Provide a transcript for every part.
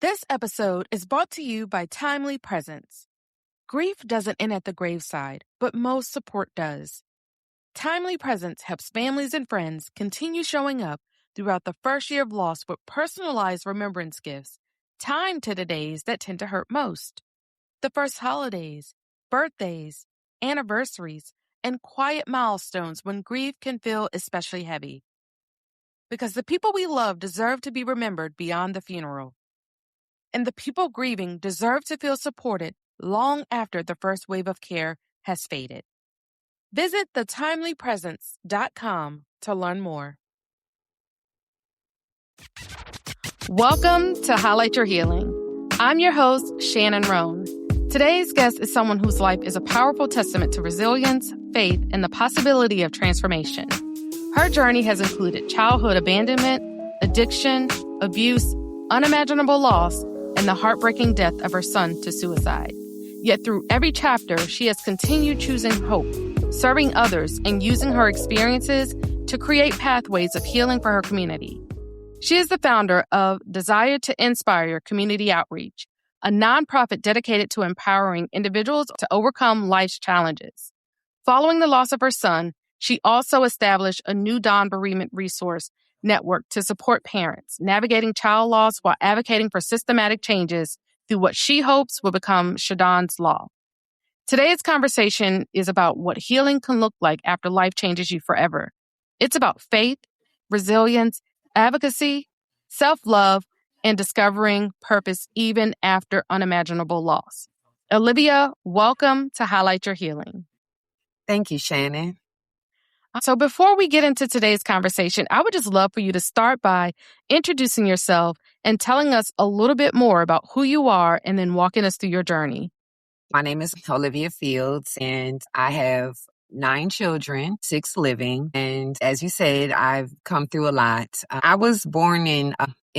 This episode is brought to you by Timely Presence. Grief doesn't end at the graveside, but most support does. Timely Presence helps families and friends continue showing up throughout the first year of loss with personalized remembrance gifts, timed to the days that tend to hurt most. The first holidays, birthdays, anniversaries, and quiet milestones when grief can feel especially heavy. Because the people we love deserve to be remembered beyond the funeral. And the people grieving deserve to feel supported long after the first wave of care has faded. Visit thetimelypresence.com to learn more. Welcome to Highlight Your Healing. I'm your host, Shannon Roan. Today's guest is someone whose life is a powerful testament to resilience, faith, and the possibility of transformation. Her journey has included childhood abandonment, addiction, abuse, unimaginable loss, and the heartbreaking death of her son to suicide. Yet through every chapter, she has continued choosing hope, serving others, and using her experiences to create pathways of healing for her community. She is the founder of Desire to Inspire Community Outreach, a nonprofit dedicated to empowering individuals to overcome life's challenges. Following the loss of her son, she also established a new Dawn bereavement resource network to support parents navigating child loss while advocating for systematic changes through what she hopes will become Shadon's law. Today's conversation is about what healing can look like after life changes you forever. It's about faith, resilience, advocacy, self-love, and discovering purpose even after unimaginable loss. Olivia, welcome to Highlight Your Healing. Thank you, Shannon. So before we get into today's conversation, I would just love for you to start by introducing yourself and telling us a little bit more about who you are and then walking us through your journey. My name is Olivia Fields, and I have 9 children, 6 living. And as you said, I've come through a lot. I was born in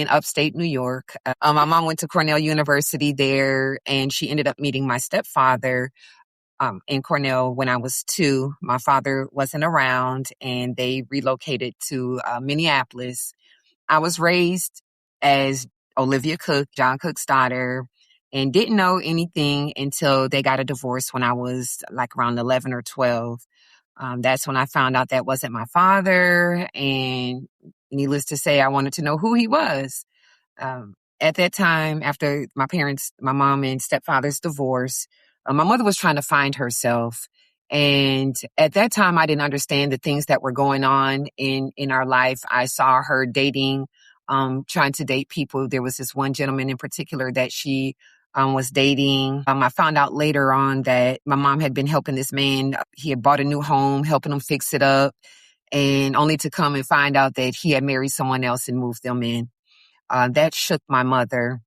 upstate New York. My mom went to Cornell University there, and she ended up meeting my stepfather in Cornell when I was 2. My father wasn't around, and they relocated to Minneapolis. I was raised as Olivia Cook, John Cook's daughter, and didn't know anything until they got a divorce when I was like around 11 or 12. That's when I found out that wasn't my father, and needless to say, I wanted to know who he was. At that time, after my mom and stepfather's divorce, my mother was trying to find herself. And at that time, I didn't understand the things that were going on in our life. I saw her dating, trying to date people. There was this one gentleman in particular that she was dating. I found out later on that my mom had been helping this man. He had bought a new home, helping him fix it up, and only to come and find out that he had married someone else and moved them in. That shook my mother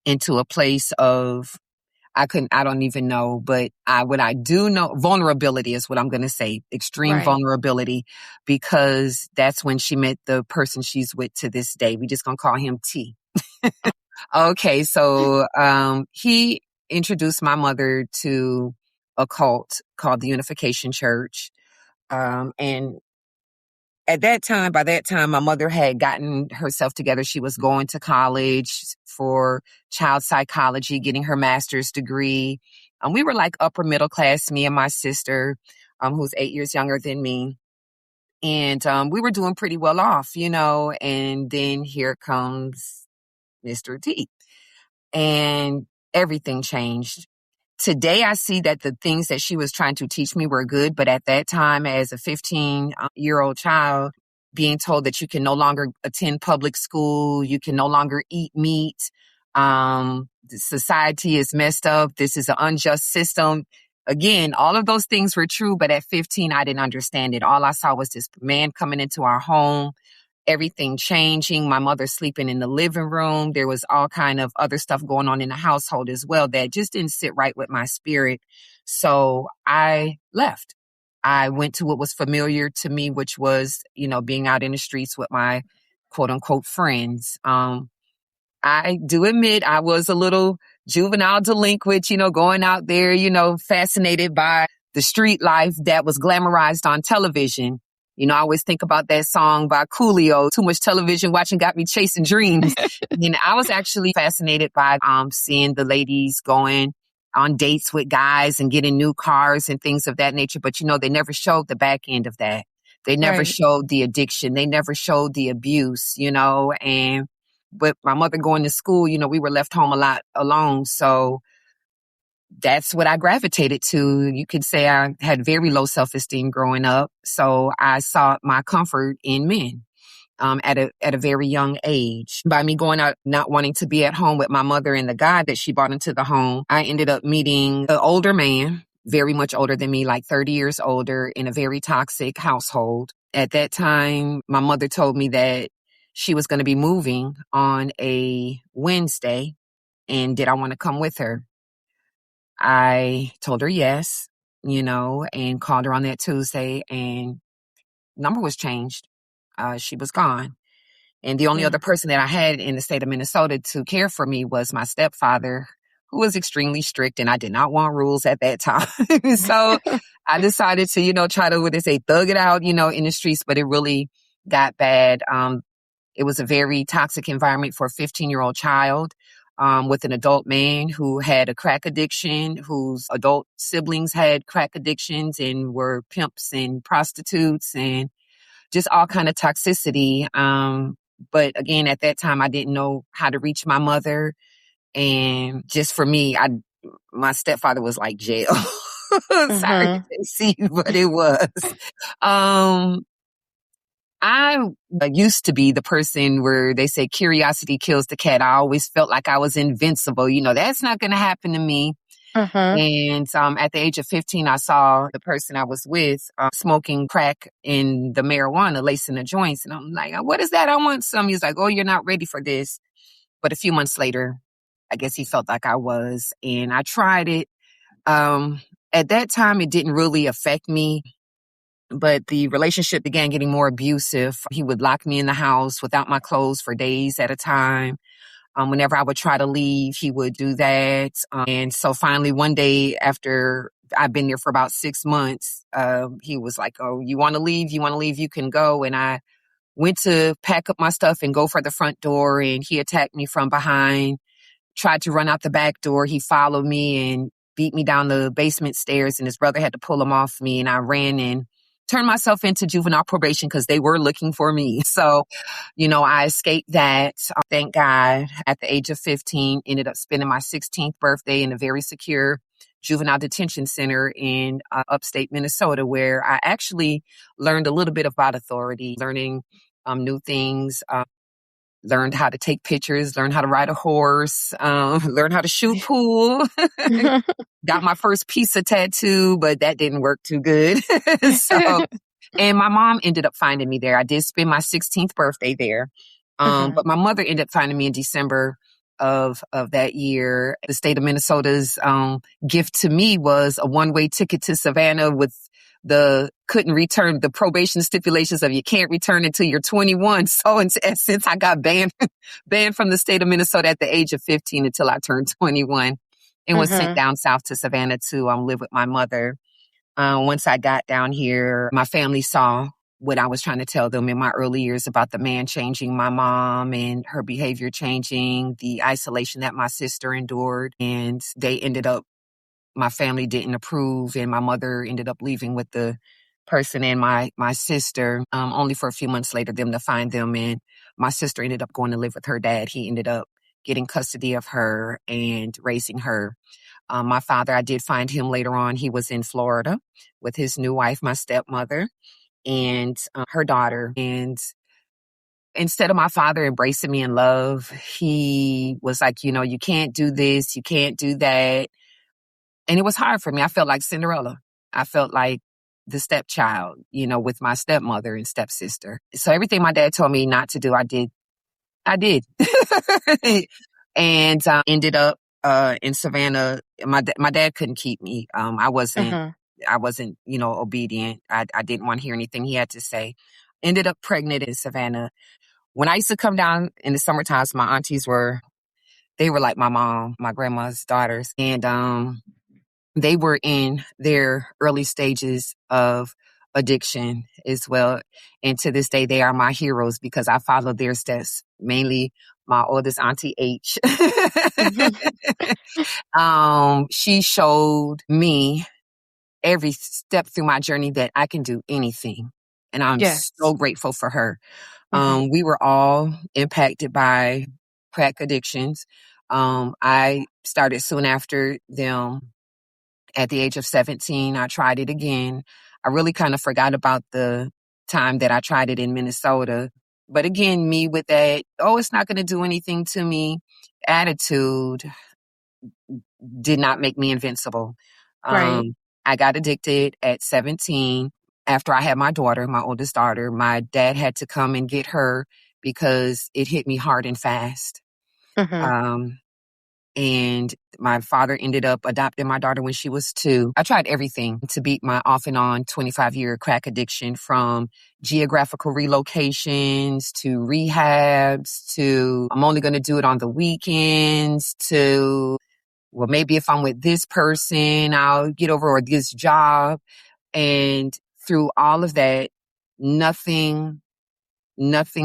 into a place of, I don't even know, but what I do know, vulnerability is what I'm going to say, extreme vulnerability, because that's when she met the person she's with to this day. We just going to call him T. Okay. So, he introduced my mother to a cult called the Unification Church. And by that time, my mother had gotten herself together. She was going to college for child psychology, getting her master's degree. We were like upper middle class, me and my sister, who's 8 years younger than me. And we were doing pretty well off, and then here comes Mr. T. And everything changed. Today, I see that the things that she was trying to teach me were good, but at that time, as a 15-year-old child, being told that you can no longer attend public school, you can no longer eat meat, society is messed up, this is an unjust system. Again, all of those things were true, but at 15, I didn't understand it. All I saw was this man coming into our home, everything changing, my mother sleeping in the living room. There was all kind of other stuff going on in the household as well that just didn't sit right with my spirit. So I left. I went to what was familiar to me, which was, being out in the streets with my quote unquote friends. I do admit I was a little juvenile delinquent, going out there, fascinated by the street life that was glamorized on television. I always think about that song by Coolio, Too Much Television Watching Got Me Chasing Dreams. And I was actually fascinated by seeing the ladies going on dates with guys and getting new cars and things of that nature. But, they never showed the back end of that. They never Right. showed the addiction. They never showed the abuse, and with my mother going to school, we were left home a lot alone. So that's what I gravitated to. You could say I had very low self-esteem growing up. So I sought my comfort in men. At a very young age. By me going out, not wanting to be at home with my mother and the guy that she brought into the home, I ended up meeting an older man, very much older than me, like 30 years older, in a very toxic household. At that time, my mother told me that she was going to be moving on a Wednesday, and did I want to come with her? I told her yes, and called her on that Tuesday, and number was changed. She was gone. And the only other person that I had in the state of Minnesota to care for me was my stepfather, who was extremely strict, and I did not want rules at that time. So I decided to, try to, what they say, thug it out, in the streets, but it really got bad. It was a very toxic environment for a 15-year-old child, with an adult man who had a crack addiction, whose adult siblings had crack addictions and were pimps and prostitutes and just all kind of toxicity. But again, at that time, I didn't know how to reach my mother. And just for me, my stepfather was like jail. Sorry to see, but it was. I used to be the person where they say curiosity kills the cat. I always felt like I was invincible. That's not going to happen to me. And at the age of 15, I saw the person I was with smoking crack in the marijuana, lacing the joints. And I'm like, what is that? I want some. He's like, oh, you're not ready for this. But a few months later, I guess he felt like I was. And I tried it. At that time, it didn't really affect me. But the relationship began getting more abusive. He would lock me in the house without my clothes for days at a time. Whenever I would try to leave, he would do that. And so finally, one day after I've been there for about 6 months, he was like, oh, you want to leave? You want to leave? You can go. And I went to pack up my stuff and go for the front door. And he attacked me from behind, tried to run out the back door. He followed me and beat me down the basement stairs. And his brother had to pull him off me. And I ran and turned myself into juvenile probation because they were looking for me. So, I escaped that. Thank God, at the age of 15, ended up spending my 16th birthday in a very secure juvenile detention center in upstate Minnesota, where I actually learned a little bit about authority, learning new things, learned how to take pictures, learned how to ride a horse, learned how to shoot pool. Got my first pizza tattoo, but that didn't work too good. And my mom ended up finding me there. I did spend my 16th birthday there. But my mother ended up finding me in December of that year. The state of Minnesota's gift to me was a one-way ticket to Savannah with couldn't return the probation stipulations of you can't return until you're 21. So in essence, I got banned from the state of Minnesota at the age of 15 until I turned 21 and was sent down south to Savannah to live with my mother. Once I got down here, my family saw what I was trying to tell them in my early years about the man changing my mom and her behavior changing, the isolation that my sister endured. And my family didn't approve, and my mother ended up leaving with the person and my sister, only for a few months later them to find them. And my sister ended up going to live with her dad. He ended up getting custody of her and raising her. My father, I did find him later on. He was in Florida with his new wife, my stepmother, and her daughter. And instead of my father embracing me in love, he was like, you can't do this, you can't do that. And it was hard for me. I felt like Cinderella. I felt like the stepchild, with my stepmother and stepsister. So everything my dad told me not to do, I did. And ended up in Savannah. My dad couldn't keep me. I wasn't, obedient. I didn't want to hear anything he had to say. Ended up pregnant in Savannah. When I used to come down in the summer times, my aunties they were like my mom, my grandma's daughters. And they were in their early stages of addiction as well. And to this day, they are my heroes because I follow their steps, mainly my oldest auntie H. She showed me every step through my journey that I can do anything. And I'm Yes. so grateful for her. Mhm. We were all impacted by crack addictions. I started soon after them at the age of 17. I tried it again. I really kind of forgot about the time that I tried it in Minnesota. But again, me with that, oh, it's not going to do anything to me attitude did not make me invincible. Right. I got addicted at 17. After I had my daughter, my oldest daughter, my dad had to come and get her because it hit me hard and fast. Mhm. And my father ended up adopting my daughter when she was 2. I tried everything to beat my off and on 25-year crack addiction, from geographical relocations to rehabs to I'm only going to do it on the weekends to, well, maybe if I'm with this person, I'll get over, or this job. And through all of that, nothing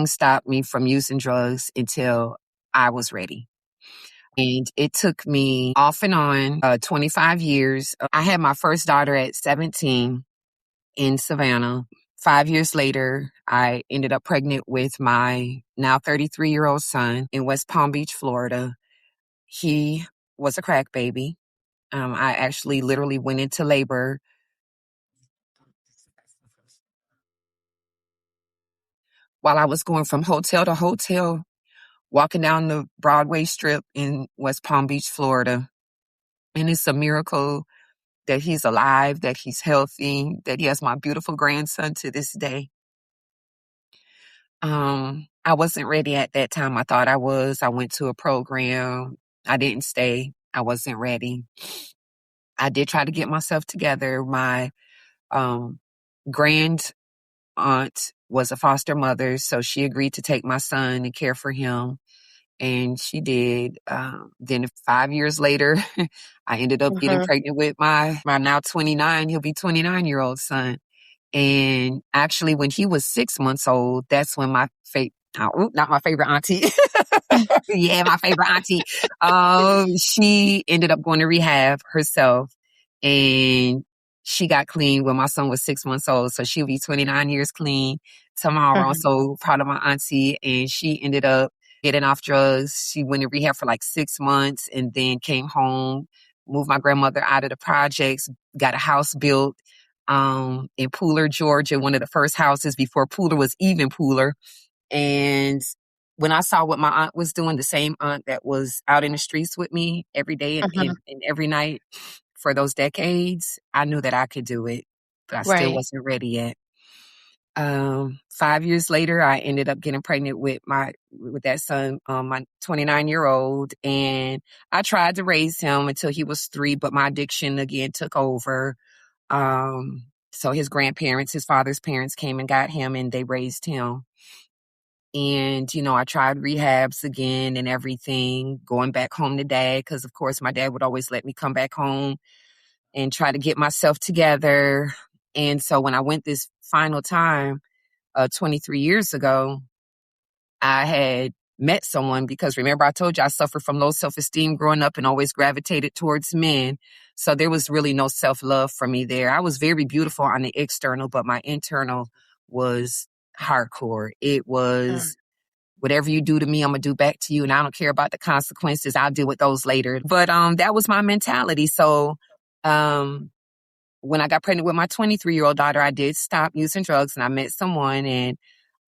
stopped me from using drugs until I was ready. And it took me off and on 25 years. I had my first daughter at 17 in Savannah. 5 years later, I ended up pregnant with my now 33-year-old son in West Palm Beach, Florida. He was a crack baby. I actually literally went into labor while I was going from hotel to hotel, walking down the Broadway Strip in West Palm Beach, Florida. And it's a miracle that he's alive, that he's healthy, that he has my beautiful grandson to this day. I wasn't ready at that time. I thought I was. I went to a program. I didn't stay. I wasn't ready. I did try to get myself together. My grand aunt was a foster mother, so she agreed to take my son and care for him. And she did. Then 5 years later, I ended up getting Mhm. pregnant with my now 29, he'll be 29-year-old son. And actually, when he was 6 months old, that's when not my favorite auntie. Yeah, my favorite auntie. She ended up going to rehab herself, and she got clean when my son was 6 months old. So she'll be 29 years clean tomorrow. Mhm. So proud of my auntie. And she ended up getting off drugs. She went to rehab for like 6 months and then came home, moved my grandmother out of the projects, got a house built in Pooler, Georgia, one of the first houses before Pooler was even Pooler. And when I saw what my aunt was doing, the same aunt that was out in the streets with me every day Mhm. and every night for those decades, I knew that I could do it, but I still Right. wasn't ready yet. 5 years later, I ended up getting pregnant with that son, my 29-year-old, and I tried to raise him until he was 3, but my addiction again took over. So his grandparents, his father's parents, came and got him, and they raised him. And, I tried rehabs again and everything, going back home to dad, because of course my dad would always let me come back home and try to get myself together. And so when I went this final time, 23 years ago, I had met someone, because remember I told you I suffered from low self-esteem growing up and always gravitated towards men. So there was really no self-love for me there. I was very beautiful on the external, but my internal was hardcore. It was, Mm. whatever you do to me, I'm gonna do back to you, and I don't care about the consequences. I'll deal with those later. But that was my mentality. So um when I got pregnant with my 23-year-old daughter, I did stop using drugs, and I met someone, and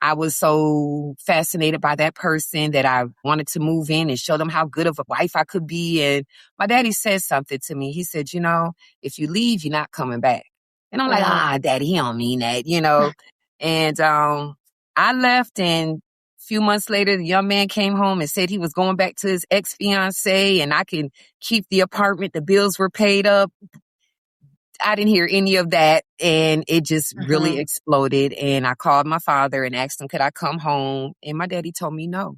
I was so fascinated by that person that I wanted to move in and show them how good of a wife I could be. And my daddy said something to me. He said, if you leave, you're not coming back. And I'm like, Mhm. daddy, he don't mean that. And I left, and a few months later, the young man came home and said he was going back to his ex-fiance and I can keep the apartment. The bills were paid up. I didn't hear any of that, and it just really Mhm. exploded. And I called my father and asked him, could I come home? And my daddy told me no.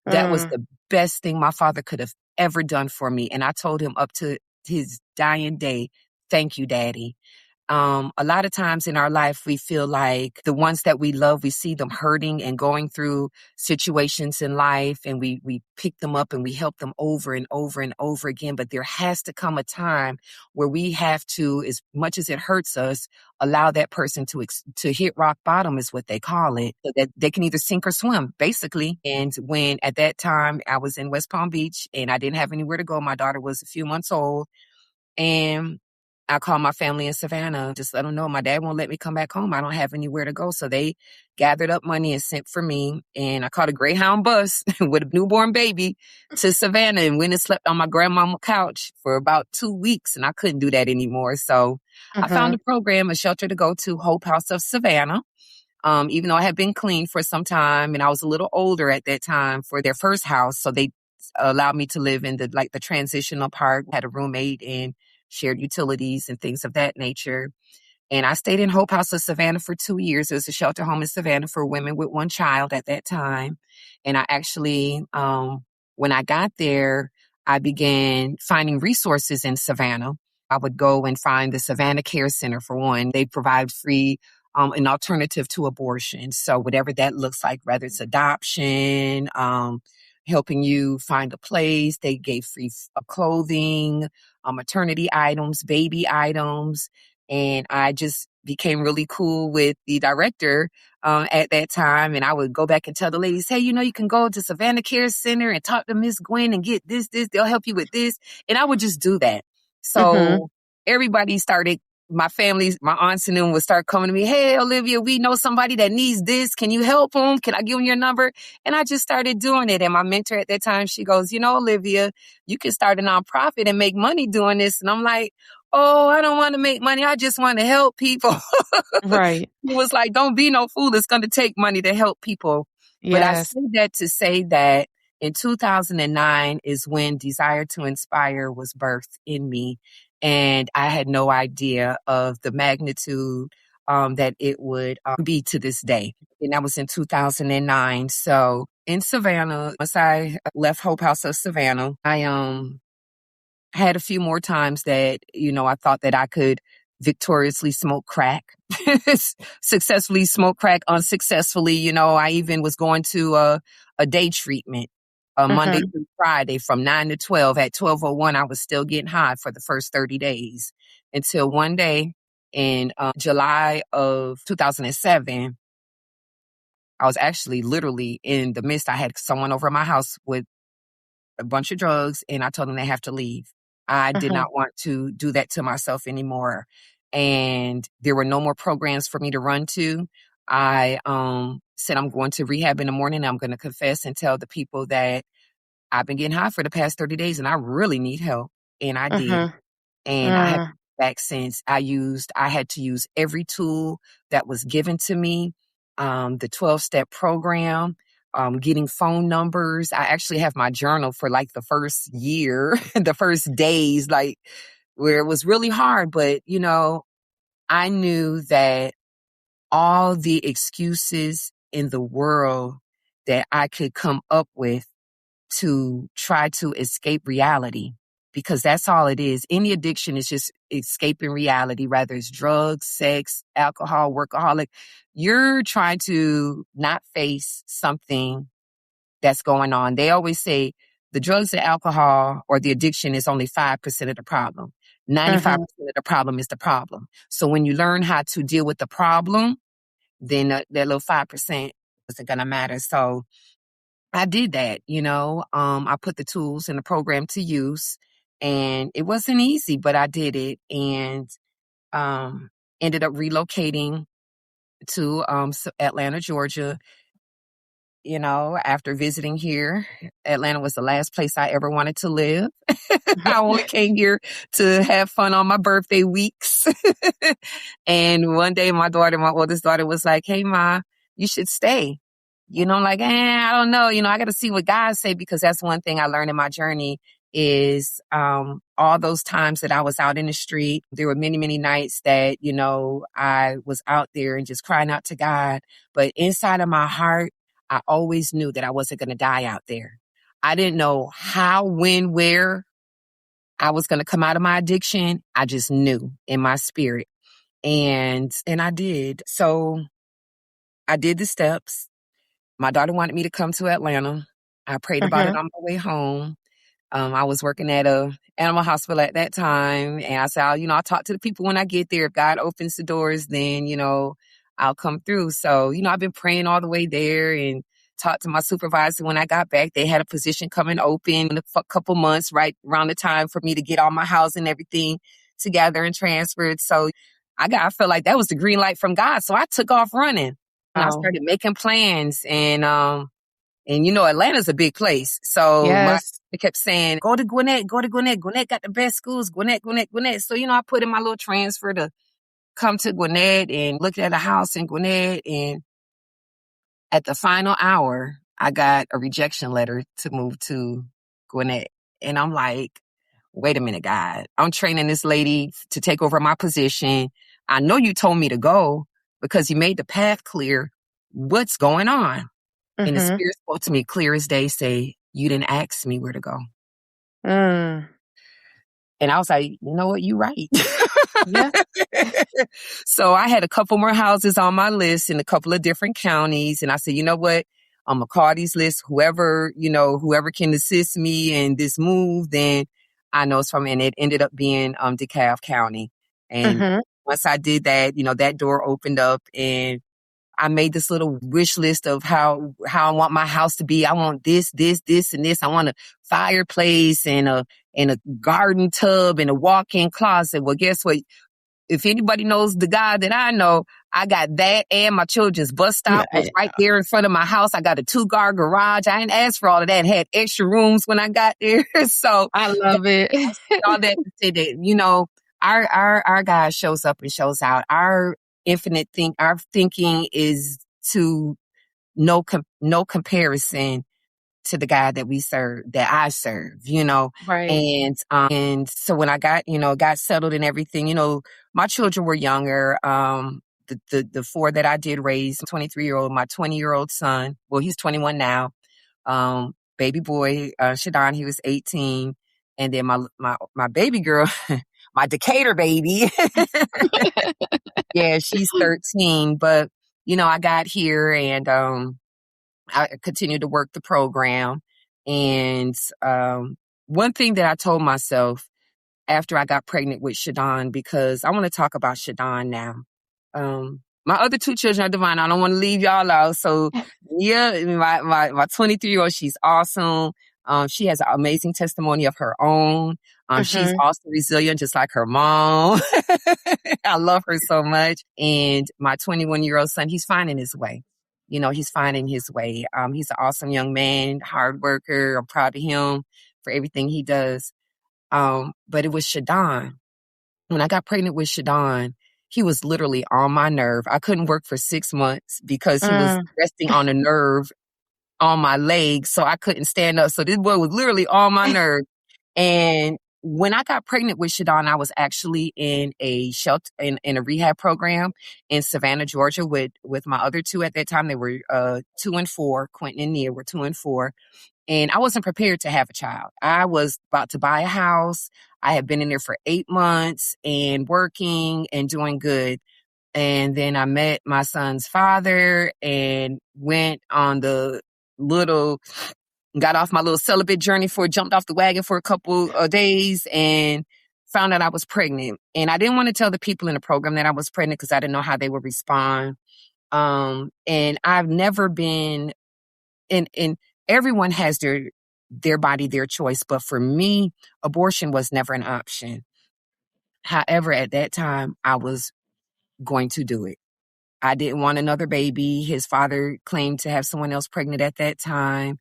That was Mm. the best thing my father could have ever done for me. And I told him up to his dying day, thank you, daddy. A lot of times in our life, we feel like the ones that we love, we see them hurting and going through situations in life, and we pick them up and we help them over and over and over again. But there has to come a time where we have to, as much as it hurts us, allow that person to hit rock bottom, is what they call it, so that they can either sink or swim, basically. And when at that time I was in West Palm Beach and I didn't have anywhere to go, my daughter was a few months old, and I called my family in Savannah, just let them know my dad won't let me come back home. I don't have anywhere to go. So they gathered up money and sent for me. And I caught a Greyhound bus with a newborn baby to Savannah and went and slept on my grandmama's couch for about 2 weeks. And I couldn't do that anymore. So I found a program, a shelter to go to, Hope House of Savannah. Even though I had been clean for some time and I was a little older at that time for their first house. So they allowed me to live in the transitional part, had a roommate and shared utilities and things of that nature. And I stayed in Hope House of Savannah for 2 years. It was a shelter home in Savannah for women with one child at that time. And I actually, when I got there, I began finding resources in Savannah. I would go and find the Savannah Care Center for one. They provide free an alternative to abortion. So whatever that looks like, whether it's adoption, helping you find a place, they gave free clothing, maternity items, baby items. And I just became really cool with the director at that time. And I would go back and tell the ladies, hey, you can go to Savannah Care Center and talk to Miss Gwen and get this. They'll help you with this. And I would just do that. So everybody started, my family, my aunts and them would start coming to me, hey, Olivia, we know somebody that needs this. Can you help them? Can I give them your number? And I just started doing it. And my mentor at that time, she goes, Olivia, you can start a nonprofit and make money doing this. And I'm like, oh, I don't want to make money. I just want to help people. Right. It was like, don't be no fool. It's going to take money to help people. Yes. But I say that to say that in 2009 is when Desire to Inspire was birthed in me. And I had no idea of the magnitude that it would be to this day. And that was in 2009. So in Savannah, once I left Hope House of Savannah, I had a few more times that, I thought that I could victoriously smoke crack, successfully smoke crack, unsuccessfully. I even was going to a day treatment. Monday through Friday from 9 to 12. At 12:01, I was still getting high for the first 30 days until one day in July of 2007, I was actually literally in the midst. I had someone over at my house with a bunch of drugs, and I told them they have to leave. I did not want to do that to myself anymore. And there were no more programs for me to run to. I said, I'm going to rehab in the morning. I'm going to confess and tell the people that I've been getting high for the past 30 days and I really need help. And I did. And I have back since. I had to use every tool that was given to me. The 12-step program, getting phone numbers. I actually have my journal for like the first year, the first days, like where it was really hard. But, I knew that all the excuses in the world that I could come up with to try to escape reality, because that's all it is. Any addiction is just escaping reality, whether it's drugs, sex, alcohol, workaholic. You're trying to not face something that's going on. They always say the drugs and alcohol or the addiction is only 5% of the problem. 95% of the problem is the problem. So when you learn how to deal with the problem, then that little 5% isn't going to matter. So I did that, I put the tools in the program to use, and it wasn't easy, but I did it, and ended up relocating to Atlanta, Georgia. After visiting here, Atlanta was the last place I ever wanted to live. I only came here to have fun on my birthday weeks. And one day my oldest daughter was like, hey, Ma, you should stay. I'm like, I don't know. I got to see what God say, because that's one thing I learned in my journey is all those times that I was out in the street. There were many, many nights that, I was out there and just crying out to God. But inside of my heart, I always knew that I wasn't going to die out there. I didn't know how, when, where I was going to come out of my addiction. I just knew in my spirit. And I did. So I did the steps. My daughter wanted me to come to Atlanta. I prayed about it Mhm. on my way home. I was working at a animal hospital at that time, and I said, I'll talk to the people when I get there. If God opens the doors, then I'll come through. So I've been praying all the way there, and talked to my supervisor when I got back. They had a position coming open in a couple months, right around the time for me to get all my housing and everything together and transferred. So I felt like that was the green light from God. So I took off running, and I Wow. started making plans, and Atlanta's a big place. So Yes. they kept saying, go to Gwinnett, go to Gwinnett. Gwinnett got the best schools. Gwinnett, Gwinnett, Gwinnett. So, I put in my little transfer to come to Gwinnett and looked at a house in Gwinnett. And at the final hour, I got a rejection letter to move to Gwinnett. And I'm like, wait a minute, God. I'm training this lady to take over my position. I know you told me to go because you made the path clear. What's going on? And the Mhm. spirit spoke to me clear as day, say, you didn't ask me where to go. Mm. And I was like, you know what? You're right. Yeah. So I had a couple more houses on my list in a couple of different counties. And I said, you know what? I'm going to call these lists. Whoever can assist me in this move, then I know it's from, and it ended up being DeKalb County. And Mhm. once I did that, that door opened up, and I made this little wish list of how I want my house to be. I want this, this, this, and this. I want a fireplace and a garden tub and a walk-in closet. Well, guess what? If anybody knows the guy that I know, I got that, and my children's bus stop was right there in front of my house. I got a 2-car garage. I didn't ask for all of that. Had extra rooms when I got there. So I love it. I said all that to say that, our God shows up and shows out. Our thinking is to no comparison to the God that we serve, that I serve. Right. And so when I got settled and everything, my children were younger. The 4 that I did raise, 23-year-old, my 20-year-old son, well, he's 21 now. Baby boy, Shadon, he was 18. And then my baby girl, my Decatur baby, yeah, she's 13. But, I got here, and I continued to work the program. And one thing that I told myself after I got pregnant with Shadon, because I want to talk about Shadon now. My other 2 children are divine. I don't want to leave y'all out. So yeah, my 23-year-old, she's awesome. She has an amazing testimony of her own. She's Mhm. also resilient, just like her mom. I love her so much. And my 21-year-old son, he's finding his way. He's finding his way. He's an awesome young man, hard worker. I'm proud of him for everything he does. But it was Shadon. When I got pregnant with Shadon, he was literally on my nerve. I couldn't work for 6 months because he was Mm. resting on a nerve on my leg, so I couldn't stand up. So this boy was literally on my nerve. And when I got pregnant with Shadon, I was actually in a shelter, in a rehab program in Savannah, Georgia, with my other 2 at that time. They were 2 and 4. Quentin and Nia were 2 and 4. And I wasn't prepared to have a child. I was about to buy a house. I had been in there for 8 months and working and doing good. And then I met my son's father and went on got off my little celibate journey jumped off the wagon for a couple of days and found out I was pregnant. And I didn't want to tell the people in the program that I was pregnant because I didn't know how they would respond. And I've never been in everyone has their body, their choice. But for me, abortion was never an option. However, at that time, I was going to do it. I didn't want another baby. His father claimed to have someone else pregnant at that time.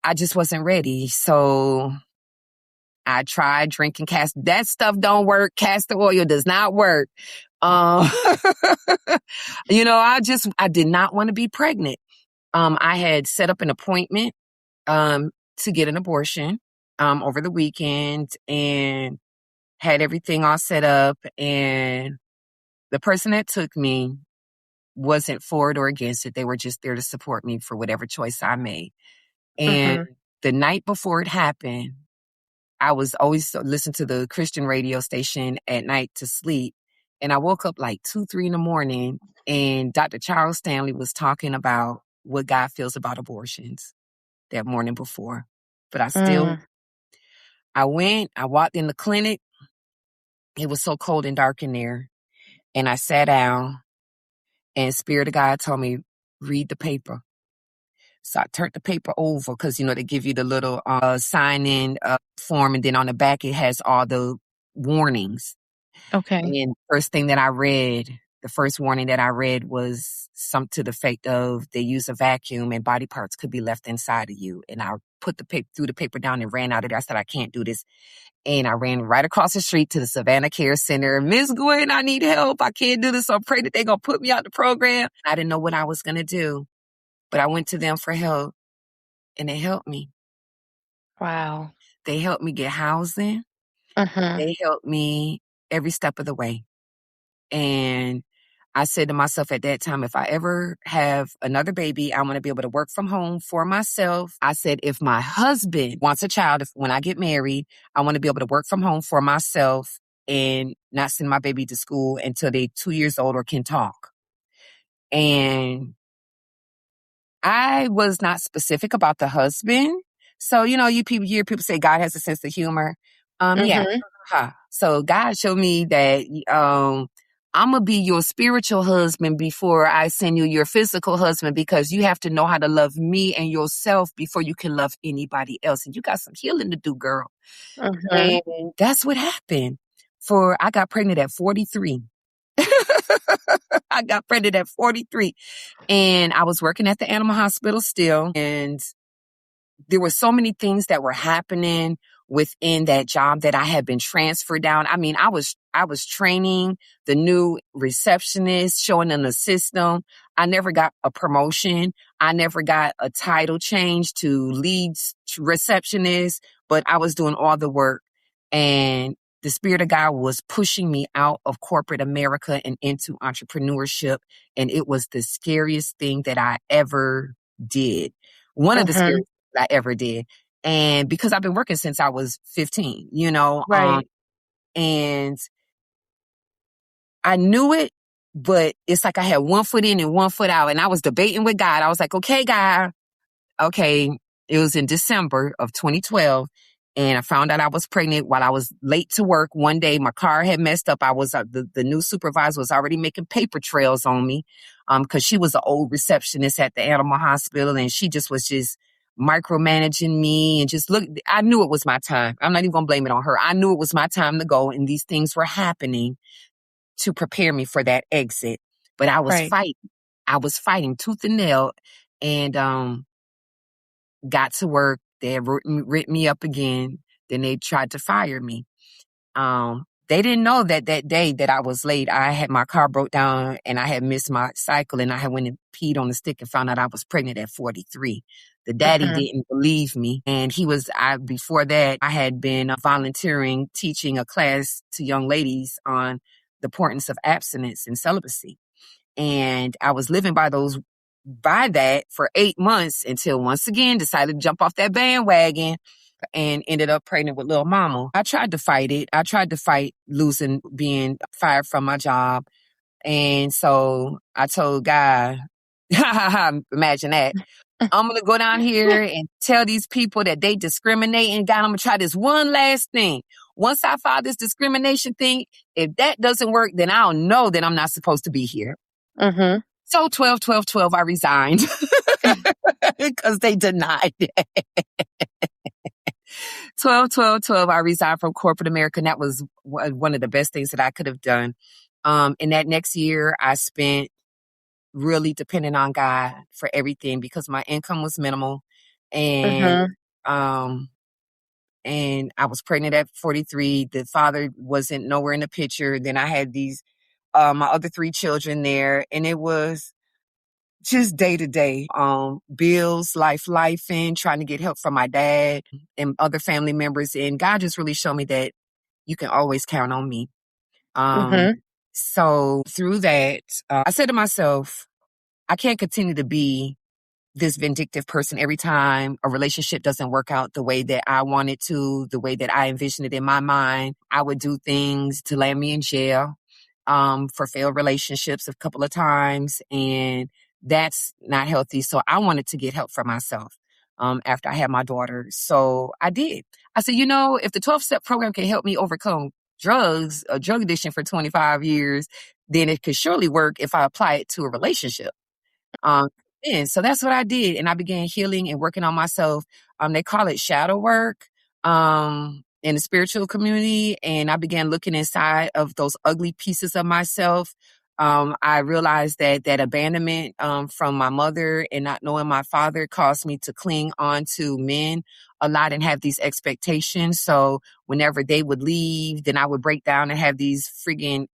I just wasn't ready. So I tried drinking castor. That stuff don't work. Castor oil does not work. Um, I did not want to be pregnant. I had set up an appointment to get an abortion over the weekend and had everything all set up. And the person that took me wasn't for it or against it. They were just there to support me for whatever choice I made. And Mhm. the night before it happened, I was always listen to the Christian radio station at night to sleep. And I woke up like 2, 3 in the morning, and Dr. Charles Stanley was talking about what God feels about abortions that morning before. But Mm. I walked in the clinic. It was so cold and dark in there. And I sat down, and Spirit of God told me, read the paper. So I turned the paper over because, they give you the little sign-in form, and then on the back it has all the warnings. Okay. And the first warning that I read was some to the effect of they use a vacuum and body parts could be left inside of you. And I threw the paper down and ran out of there. I said, I can't do this. And I ran right across the street to the Savannah Care Center. Miss Gwen, I need help. I can't do this. So I pray that they're going to put me out the program. I didn't know what I was going to do, but I went to them for help, and they helped me. Wow. They helped me get housing. They helped me every step of the way. And I said to myself at that time, if I ever have another baby, I want to be able to work from home for myself. I said, if my husband wants a child, when I get married, I want to be able to work from home for myself and not send my baby to school until they're 2 years old or can talk. And I was not specific about the husband. So, you hear people say God has a sense of humor. Yeah. So God showed me that I'm going to be your spiritual husband before I send you your physical husband, because you have to know how to love me and yourself before you can love anybody else. And you got some healing to do, girl. And that's what happened. I got pregnant at 43. I got pregnant at 43. And I was working at the animal hospital still. And there were so many things that were happening within that job that I had been transferred down. I mean, I was training the new receptionist, showing them the system. I never got a promotion. I never got a title change to lead receptionist, but I was doing all the work. And the Spirit of God was pushing me out of corporate America and into entrepreneurship. And it was the scariest thing that I ever did. One of the scariest I ever did. And because I've been working since I was 15, Right. And I knew it, but it's like I had one foot in and one foot out, and I was debating with God. I was like, okay, God, okay. It was in December of 2012. And I found out I was pregnant while I was late to work. One day, my car had messed up. I was the new supervisor was already making paper trails on me, because she was an old receptionist at the animal hospital, and she was micromanaging me and just look. I knew it was my time. I'm not even gonna blame it on her. I knew it was my time to go, and these things were happening to prepare me for that exit. But I was fighting. I was fighting tooth and nail, and got to work. They had written me up again. Then they tried to fire me. They didn't know that day that I was late, I had my car broke down and I had missed my cycle, and I had went and peed on the stick and found out I was pregnant at 43. The daddy didn't believe me. And before that, I had been volunteering, teaching a class to young ladies on the importance of abstinence and celibacy. And I was living by that for 8 months until once again decided to jump off that bandwagon and ended up pregnant with little mama. I tried to fight it. I tried to fight being fired from my job. And so I told God, imagine that. I'm going to go down here and tell these people that they discriminate. And God, I'm going to try this one last thing. Once I file this discrimination thing, if that doesn't work, then I'll know that I'm not supposed to be here. So 12, I resigned because they denied it. 12, I resigned from corporate America. And that was one of the best things that I could have done. And that next year I spent really depending on God for everything because my income was minimal, and and I was pregnant at 43. The father wasn't nowhere in the picture. Then I had my other 3 children there, and it was just day to day, bills, life in, trying to get help from my dad and other family members. And God just really showed me that you can always count on me. So through that, I said to myself, I can't continue to be this vindictive person every time a relationship doesn't work out the way that I want it to, the way that I envisioned it in my mind. I would do things to land me in jail. for failed relationships a couple of times, and that's not healthy. So I wanted to get help for myself after I had my daughter. So I did. I said, if the 12-step program can help me overcome a drug addiction for 25 years, then it could surely work if I apply it to a relationship. Um, and so that's what I did. And I began healing and working on myself. They call it shadow work, in the spiritual community. And I began looking inside of those ugly pieces of myself. I realized that abandonment, from my mother and not knowing my father caused me to cling on to men a lot and have these expectations. So whenever they would leave, then I would break down and have these friggin',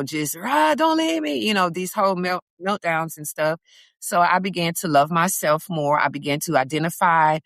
just, don't leave me, these whole meltdowns and stuff. So I began to love myself more. I began to identify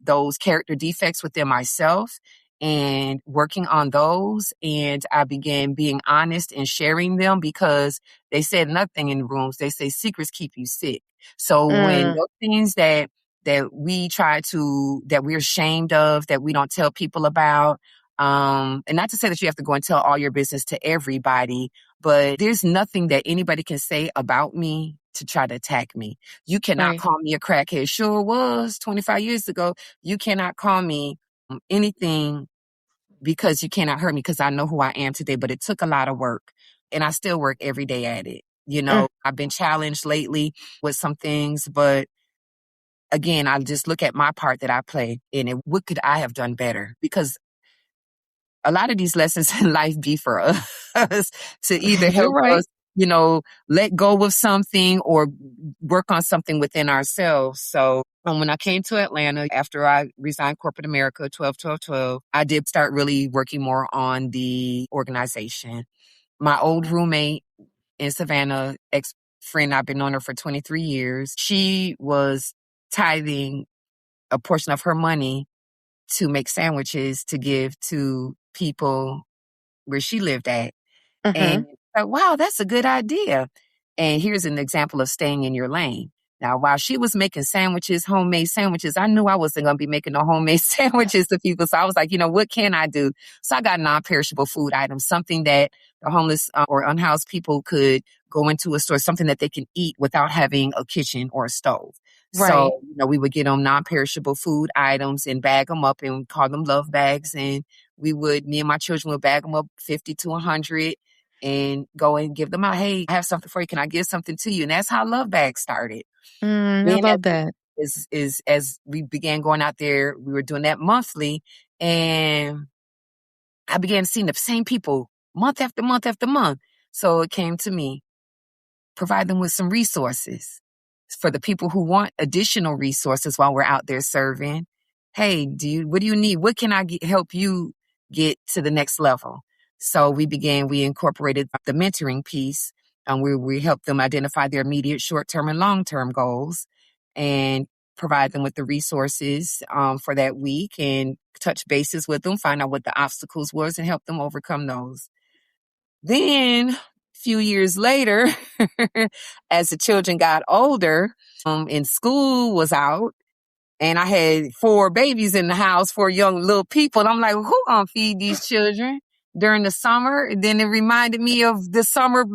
those character defects within myself and working on those. And I began being honest and sharing them because they said nothing in rooms. They say secrets keep you sick. So when those things that that we're ashamed of, that we don't tell people about, and not to say that you have to go and tell all your business to everybody, but there's nothing that anybody can say about me to try to attack me. You cannot Right. call me a crackhead. Sure was 25 years ago. You cannot call me anything because you cannot hurt me because I know who I am today. But it took a lot of work and I still work every day at it. I've been challenged lately with some things, but again, I just look at my part that I play in it. What could I have done better? Because a lot of these lessons in life be for us to either You're help right. us, let go of something or work on something within ourselves. So when I came to Atlanta, after I resigned corporate America, 12, 12, 12, I did start really working more on the organization. My old roommate in Savannah, ex-friend, I've been on her for 23 years. She was tithing a portion of her money to make sandwiches to give to people where she lived at. And I thought, wow, that's a good idea. And here's an example of staying in your lane. Now, while she was making sandwiches, homemade sandwiches, I knew I wasn't going to be making no homemade sandwiches to people. So I was like, what can I do? So I got non-perishable food items, something that the homeless or unhoused people could go into a store, something that they can eat without having a kitchen or a stove. Right. So, we would get them non-perishable food items and bag them up and call them love bags. And me and my children would bag them up 50 to 100 and go and give them out. Hey, I have something for you. Can I give something to you? And that's how Love Bag started. I Then love that. as we began going out there, we were doing that monthly, and I began seeing the same people month after month after month. So it came to me, provide them with some resources for the people who want additional resources while we're out there serving. Hey, what do you need? What can I help you get to the next level? So we incorporated the mentoring piece, and we helped them identify their immediate short-term and long-term goals and provide them with the resources for that week and touch bases with them, find out what the obstacles was and help them overcome those. Then a few years later, as the children got older, and school was out, and I had 4 babies in the house, 4 young little people. And I'm like, who gonna feed these children during the summer? And then it reminded me of the summer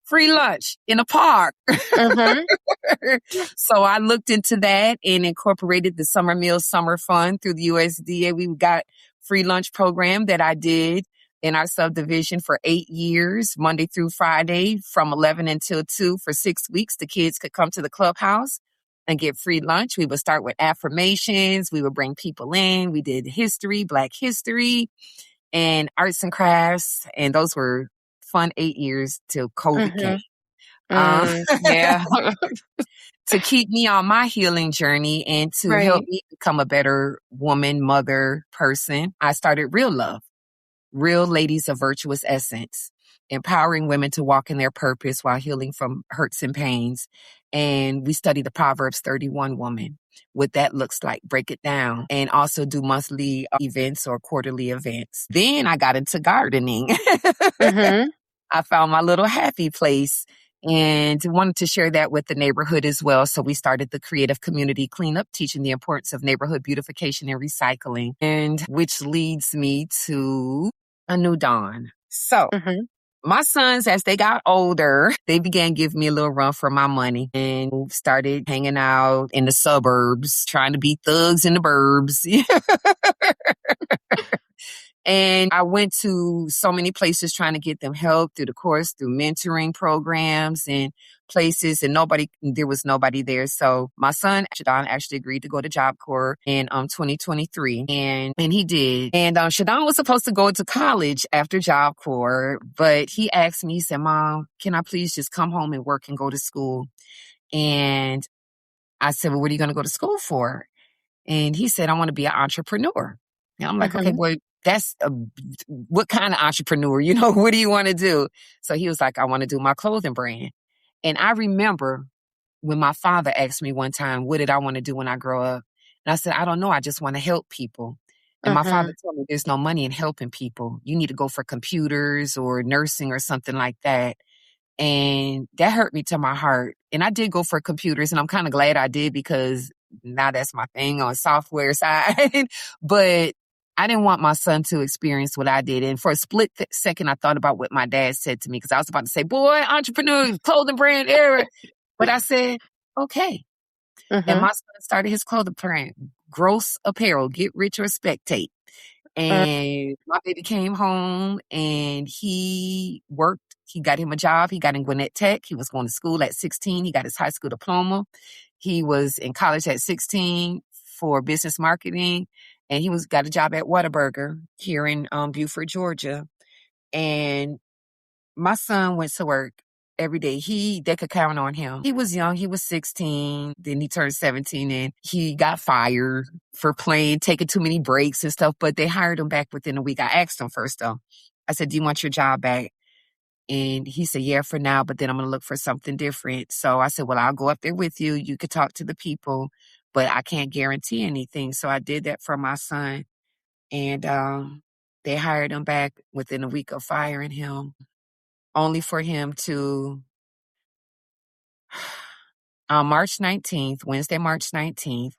free lunch in a park. So I looked into that and incorporated the summer meals, summer fund through the USDA. We got free lunch program that I did in our subdivision for 8 years, Monday through Friday from 11 until 2 for 6 weeks. The kids could come to the clubhouse and get free lunch. We would start with affirmations. We would bring people in. We did history, Black history, and arts and crafts. And those were fun 8 years till COVID came. Yeah. To keep me on my healing journey and to help Right. me become a better woman, mother, person, I started Real Love, Real Ladies of Virtuous Essence, empowering women to walk in their purpose while healing from hurts and pains. And we study the Proverbs 31 woman, what that looks like, break it down, and also do monthly events or quarterly events. Then I got into gardening. I found my little happy place and wanted to share that with the neighborhood as well. So we started the Creative Community Cleanup, teaching the importance of neighborhood beautification and recycling, and which leads me to a new dawn. So My sons, as they got older, they began giving me a little run for my money and started hanging out in the suburbs, trying to be thugs in the burbs. And I went to so many places trying to get them help through the course, through mentoring programs and places, and there was nobody there. So my son, Shadon, actually agreed to go to Job Corps in 2023, and he did. And Shadon was supposed to go to college after Job Corps, but he asked me, he said, "Mom, can I please just come home and work and go to school?" And I said, "Well, what are you going to go to school for?" And he said, "I want to be an entrepreneur." And I'm like, "Okay, Mhm. boy, what kind of entrepreneur? What do you want to do?" So he was like, "I want to do my clothing brand." And I remember when my father asked me one time, what did I want to do when I grow up? And I said, "I don't know. I just want to help people." And my father Mhm. told me, "There's no money in helping people. You need to go for computers or nursing or something like that." And that hurt me to my heart. And I did go for computers, and I'm kind of glad I did because now that's my thing on software side. But I didn't want my son to experience what I did. And for a split second, I thought about what my dad said to me because I was about to say, "Boy, entrepreneur, clothing brand era." But I said, "Okay." And my Mhm. son started his clothing brand, Gross Apparel, Get Rich or Spectate. Mm. And my baby came home and he worked. He got him a job. He got in Gwinnett Tech. He was going to school at 16. He got his high school diploma. He was in college at 16 for business marketing. And he got a job at Whataburger here in Beaufort, Georgia. And my son went to work every day. They could count on him. He was young. He was 16. Then he turned 17 and he got fired for taking too many breaks and stuff, but they hired him back within a week. I asked him first though. I said, "Do you want your job back?" And he said, "Yeah, for now, but then I'm going to look for something different." So I said, "Well, I'll go up there with you. You could talk to the people, but I can't guarantee anything." So I did that for my son. And they hired him back within a week of firing him, only for him to, on March 19th, Wednesday, March 19th,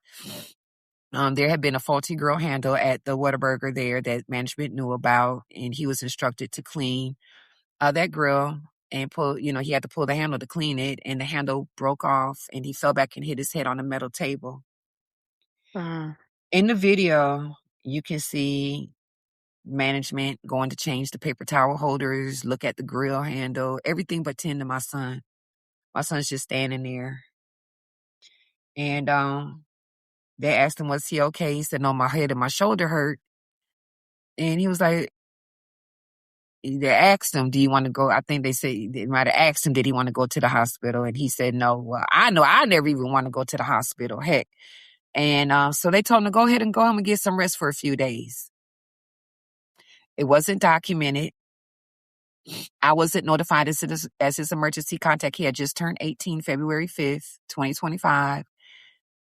there had been a faulty grill handle at the Whataburger there that management knew about, and he was instructed to clean that grill and he had to pull the handle to clean it, and the handle broke off, and he fell back and hit his head on a metal table. Mm. In the video, you can see management going to change the paper towel holders, look at the grill handle, everything but tend to my son. My son's just standing there. And they asked him, "Was he okay?" He said, "No, my head and my shoulder hurt." And he was like, they asked him, "Do you want to go?" I think they said they might have asked him, did he want to go to the hospital? And he said, "No." Well, I know I never even want to go to the hospital. Heck. And so they told him to go ahead and go home and get some rest for a few days. It wasn't documented. I wasn't notified as his emergency contact. He had just turned 18, February 5th, 2025.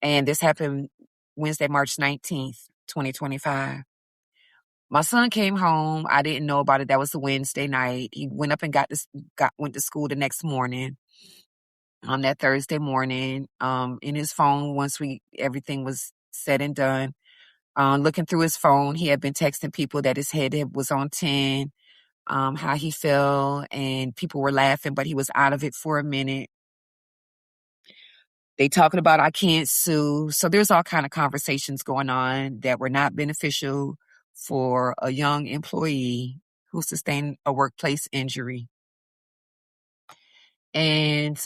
And this happened Wednesday, March 19th, 2025. My son came home. I didn't know about it. That was a Wednesday night. He went up and went to school the next morning. On that Thursday morning, in his phone, once everything was said and done, looking through his phone, he had been texting people that his was on 10, how he felt, and people were laughing, but he was out of it for a minute. They talking about, "I can't sue." So there's all kind of conversations going on that were not beneficial for a young employee who sustained a workplace injury. And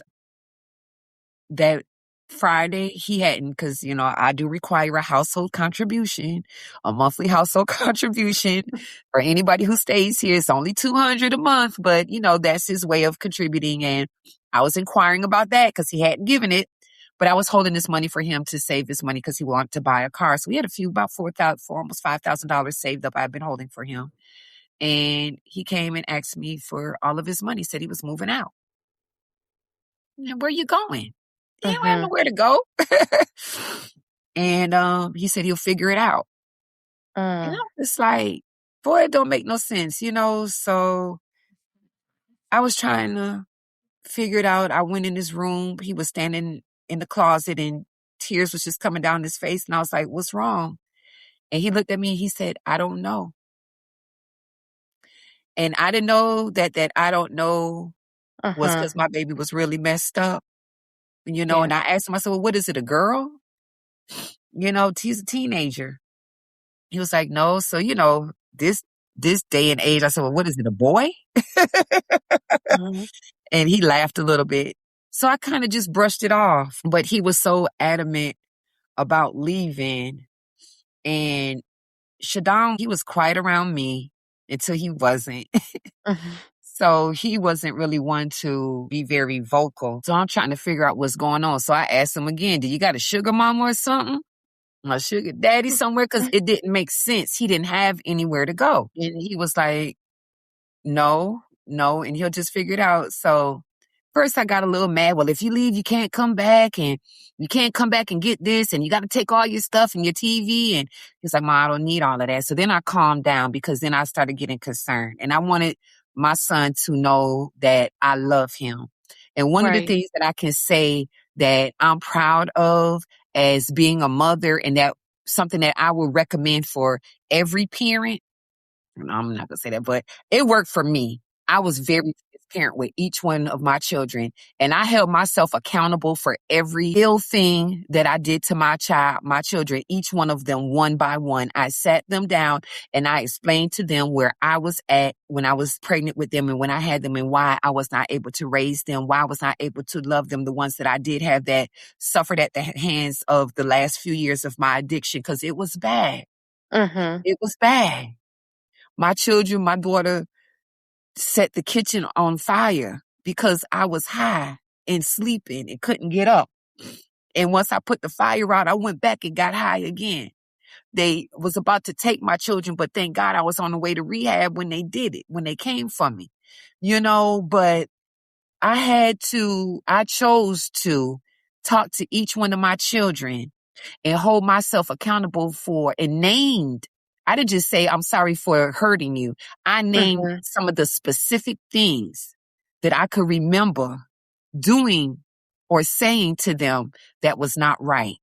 that Friday, he hadn't, because, I do require a household contribution, a monthly household contribution for anybody who stays here. It's only $200 a month, but, that's his way of contributing. And I was inquiring about that because he hadn't given it. But I was holding this money for him to save his money because he wanted to buy a car. So we had about almost $5,000 saved up I've been holding for him. And he came and asked me for all of his money, said he was moving out. And, "Where you going?" "He don't have Mhm. nowhere to go." And he said he'll figure it out. And Mm. I'm just like, boy, it don't make no sense. So I was trying to figure it out. I went in his room. He was standing in the closet and tears was just coming down his face. And I was like, "What's wrong?" And he looked at me and he said, "I don't know." And I didn't know that I don't know was Uh-huh. because my baby was really messed up, Yeah. and I asked him, I said, well, what is it, a girl? He's a teenager. He was like, no. So, this day and age, I said, well, what is it, a boy? Mhm. And he laughed a little bit. So I kind of just brushed it off. But he was so adamant about leaving. And Shadon, he was quiet around me until he wasn't. Mhm. So he wasn't really one to be very vocal. So I'm trying to figure out what's going on. So I asked him again, do you got a sugar mama or something? A sugar daddy somewhere? Because it didn't make sense. He didn't have anywhere to go. And he was like, no, no, and he'll just figure it out. So first I got a little mad. Well, if you leave, you can't come back, and you can't come back and get this, and you got to take all your stuff and your TV. And he's like, Mom, I don't need all of that. So then I calmed down, because then I started getting concerned, and I wanted my son to know that I love him. And one of the Right. things that I can say that I'm proud of as being a mother, and that something that I would recommend for every parent, I'm not gonna say that, but it worked for me. I was very transparent with each one of my children, and I held myself accountable for every ill thing that I did to my children, each one of them one by one. I sat them down and I explained to them where I was at when I was pregnant with them and when I had them, and why I was not able to raise them, why I was not able to love them, the ones that I did have that suffered at the hands of the last few years of my addiction, because it was bad. Mhm. It was bad. My children, my daughter set the kitchen on fire because I was high and sleeping and couldn't get up. And once I put the fire out, I went back and got high again. They was about to take my children, but thank God I was on the way to rehab when they did it, when they came for me. But I chose to talk to each one of my children and hold myself accountable for, and named. I didn't just say, I'm sorry for hurting you. I named Mhm. some of the specific things that I could remember doing or saying to them that was not right,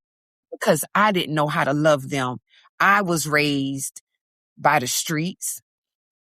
because I didn't know how to love them. I was raised by the streets.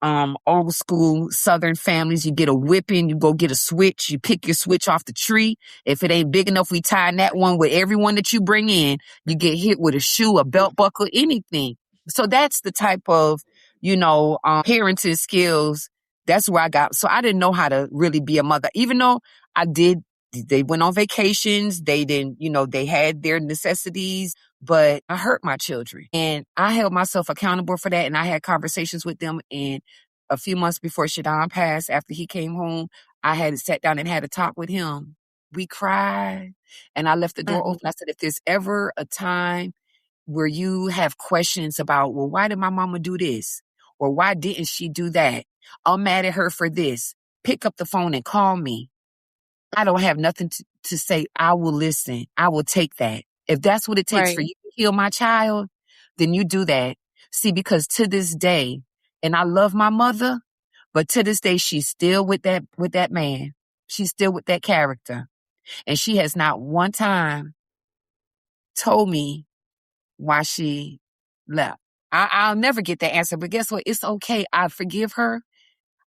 Old school Southern families, you get a whipping, you go get a switch, you pick your switch off the tree. If it ain't big enough, we tie that one with everyone that you bring in. You get hit with a shoe, a belt buckle, anything. So that's the type of, parenting skills. That's where I got. So I didn't know how to really be a mother, even though I did. They went on vacations. They didn't, they had their necessities, but I hurt my children, and I held myself accountable for that. And I had conversations with them. And a few months before Shadon passed, after he came home, I had sat down and had a talk with him. We cried, and I left the door Mhm. open. I said, if there's ever a time where you have questions about, well, why did my mama do this? Or why didn't she do that? I'm mad at her for this. Pick up the phone and call me. I don't have nothing to say. I will listen. I will take that. If that's what it takes for Right. you to heal my child, then you do that. See, because to this day, and I love my mother, but to this day, she's still with that man. She's still with that character. And she has not one time told me why she left. I'll never get that answer, but guess what? It's okay. I forgive her.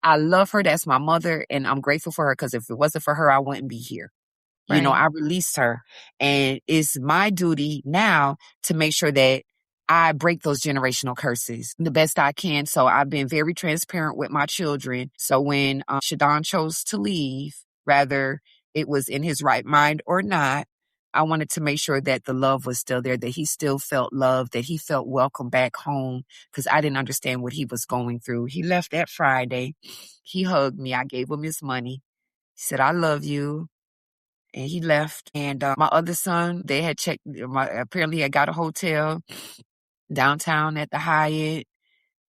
I love her. That's my mother. And I'm grateful for her, because if it wasn't for her, I wouldn't be here. Right. I released her, and it's my duty now to make sure that I break those generational curses the best I can. So I've been very transparent with my children. So when Shadon chose to leave, whether it was in his right mind or not, I wanted to make sure that the love was still there, that he still felt loved, that he felt welcome back home, because I didn't understand what he was going through. He left that Friday. He hugged me. I gave him his money. He said, I love you. And he left. And my other son, they had checked, apparently I got a hotel downtown at the Hyatt.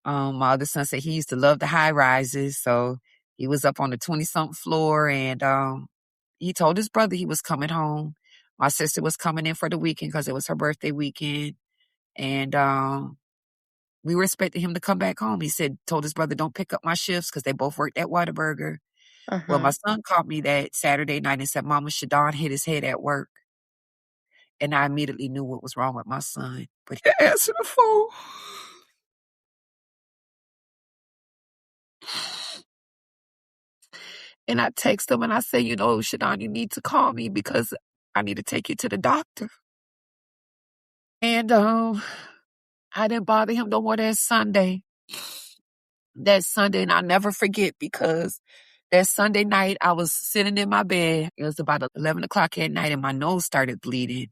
My other son said he used to love the high rises. So he was up on the 20-something floor, and he told his brother he was coming home. My sister was coming in for the weekend because it was her birthday weekend. And we were expecting him to come back home. He told his brother, don't pick up my shifts, because they both worked at Whataburger. Well, my Uh-huh. son called me that Saturday night and said, Mama, Shadon hit his head at work. And I immediately knew what was wrong with my son. But he answered the phone. And I text him and I say, Shadon, you need to call me because I need to take you to the doctor. And I didn't bother him no more that Sunday. And I'll never forget because that Sunday night I was sitting in my bed. It was about 11 o'clock at night and my nose started bleeding.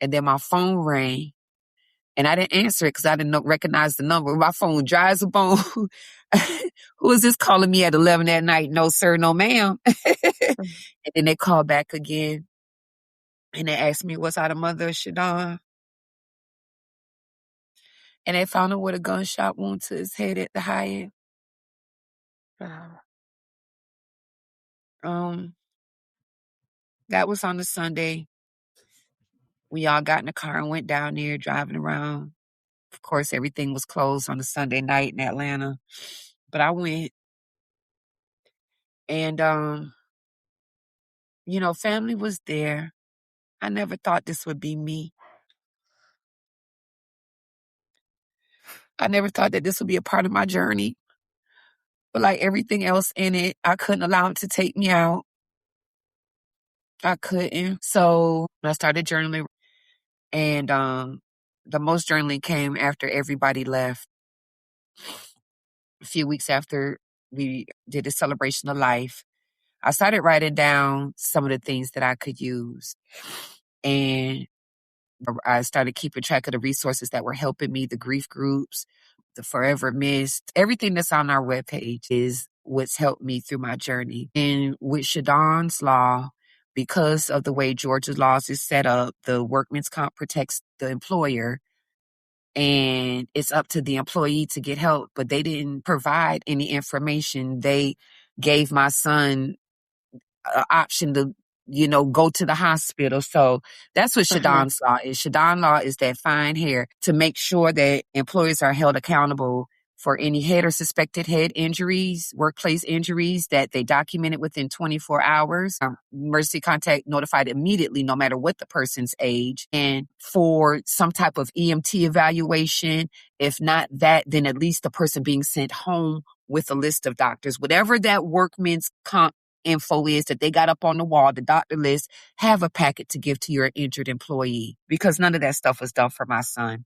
And then my phone rang and I didn't answer it because I didn't recognize the number. My phone dry as a bone. Who is this calling me at 11 at night? No, sir, no, ma'am. And then they called back again and they asked me, was I the mother of Shadon? And they found him with a gunshot wound to his head at the high end. That was on the Sunday. We all got in the car and went down there driving around. Of course, everything was closed on the Sunday night in Atlanta. But I went and, family was there. I never thought this would be me. I never thought that this would be a part of my journey. But like everything else in it, I couldn't allow it to take me out. I couldn't. So I started journaling. And the most journaling came after everybody left. A few weeks after we did a celebration of life, I started writing down some of the things that I could use. And I started keeping track of the resources that were helping me, the grief groups, the Forever Missed. Everything that's on our webpage is what's helped me through my journey. And with Sha'don's law, because of the way Georgia's laws is set up, the workman's comp protects the employer and it's up to the employee to get help, but they didn't provide any information. They gave my son an option to, go to the hospital. So that's what Sha'don's law is. Sha'don law is that fine hair to make sure that employers are held accountable for any head or suspected head injuries, workplace injuries that they documented within 24 hours. Emergency contact notified immediately, no matter what the person's age. And for some type of EMT evaluation, if not that, then at least the person being sent home with a list of doctors. Whatever that workman's comp info is that they got up on the wall, the doctor list, have a packet to give to your injured employee because none of that stuff was done for my son.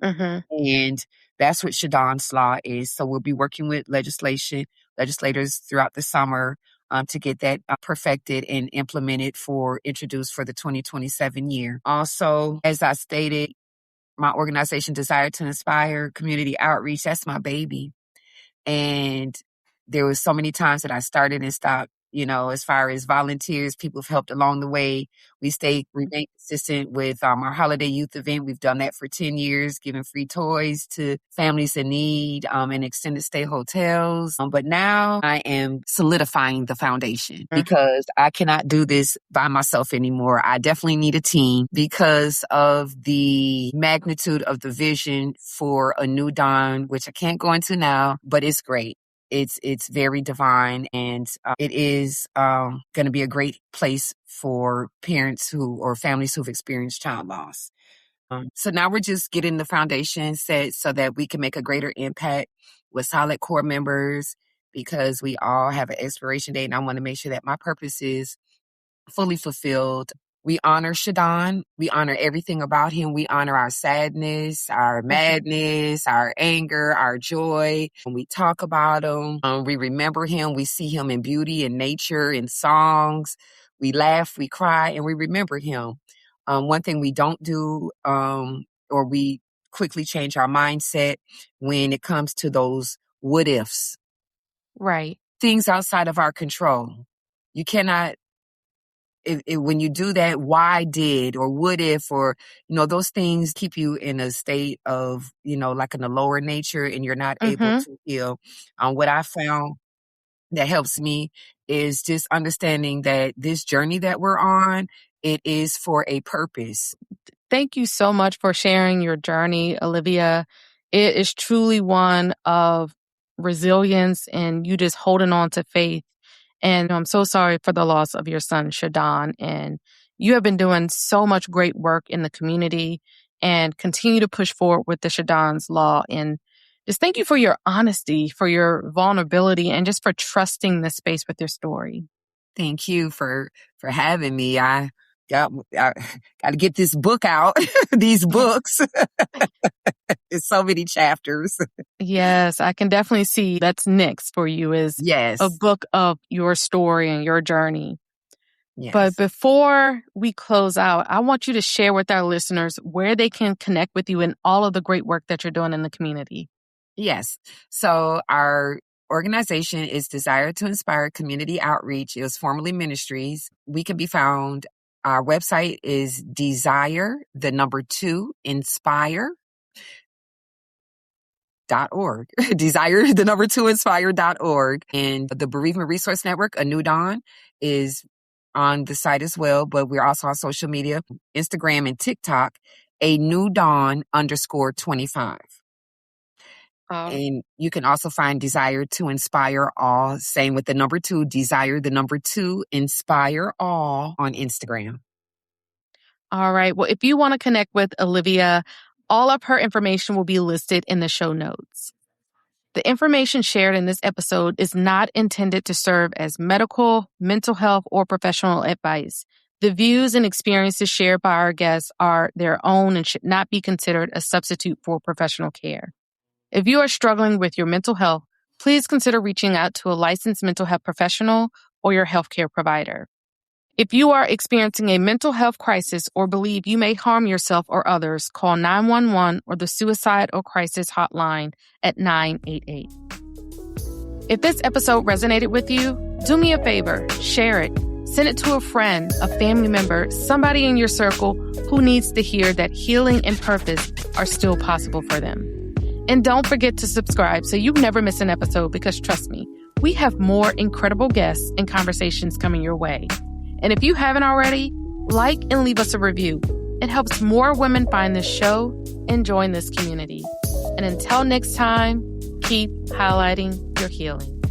And that's what Sha'don's law is. So we'll be working with legislators throughout the summer to get that perfected and introduced for the 2027 year. Also, as I stated, my organization Desire to Inspire Community Outreach, that's my baby. And there was so many times that I started and stopped, as far as volunteers, people have helped along the way. We remain consistent with our holiday youth event. We've done that for 10 years, giving free toys to families in need and extended stay hotels. But now I am solidifying the foundation because I cannot do this by myself anymore. I definitely need a team because of the magnitude of the vision for a new dawn, which I can't go into now, but it's great. It's very divine, and it is going to be a great place for parents or families who've experienced child loss. So now we're just getting the foundation set so that we can make a greater impact with solid core members because we all have an expiration date, and I want to make sure that my purpose is fully fulfilled. We honor Shadon. We honor everything about him. We honor our sadness, our madness, our anger, our joy. When we talk about him, we remember him. We see him in beauty and nature, in songs. We laugh, we cry, and we remember him. One thing we don't do, or we quickly change our mindset when it comes to those what ifs. Right. Things outside of our control. You cannot when you do that, why did or what if, or, those things keep you in a state of, like in a lower nature and you're not able to heal. What I found that helps me is just understanding that this journey that we're on, it is for a purpose. Thank you so much for sharing your journey, Olivia. It is truly one of resilience and you just holding on to faith. And I'm so sorry for the loss of your son, Shadon. And you have been doing so much great work in the community and continue to push forward with the Shadon's law. And Just thank you for your honesty, for your vulnerability, and just for trusting this space with your story. Thank you for having me. I got to get this book out. These books. It's so many chapters. Yes, I can definitely see that's next for you is Yes. a book of your story and your journey. Yes. But before we close out, I want you to share with our listeners where they can connect with you and all of the great work that you're doing in the community. Yes. So our organization is Desire to Inspire Community Outreach. It was formerly Ministries. We can be found. Our website is Desire, the number 2, Inspire.org. Desire, the number 2, Inspire.org. And the Bereavement Resource Network, A New Dawn, is on the site as well. But we're also on social media, Instagram and TikTok, A New Dawn _25. And you can also find Desire to Inspire All, same with the number 2, Desire, the number 2, Inspire All on Instagram. All right. Well, if you want to connect with Olivia, all of her information will be listed in the show notes. The information shared in this episode is not intended to serve as medical, mental health, or professional advice. The views and experiences shared by our guests are their own and should not be considered a substitute for professional care. If you are struggling with your mental health, please consider reaching out to a licensed mental health professional or your healthcare provider. If you are experiencing a mental health crisis or believe you may harm yourself or others, call 911 or the Suicide or Crisis Hotline at 988. If this episode resonated with you, do me a favor, share it. Send it to a friend, a family member, somebody in your circle who needs to hear that healing and purpose are still possible for them. And don't forget to subscribe so you never miss an episode because trust me, we have more incredible guests and conversations coming your way. And if you haven't already, like and leave us a review. It helps more women find this show and join this community. And until next time, keep highlighting your healing.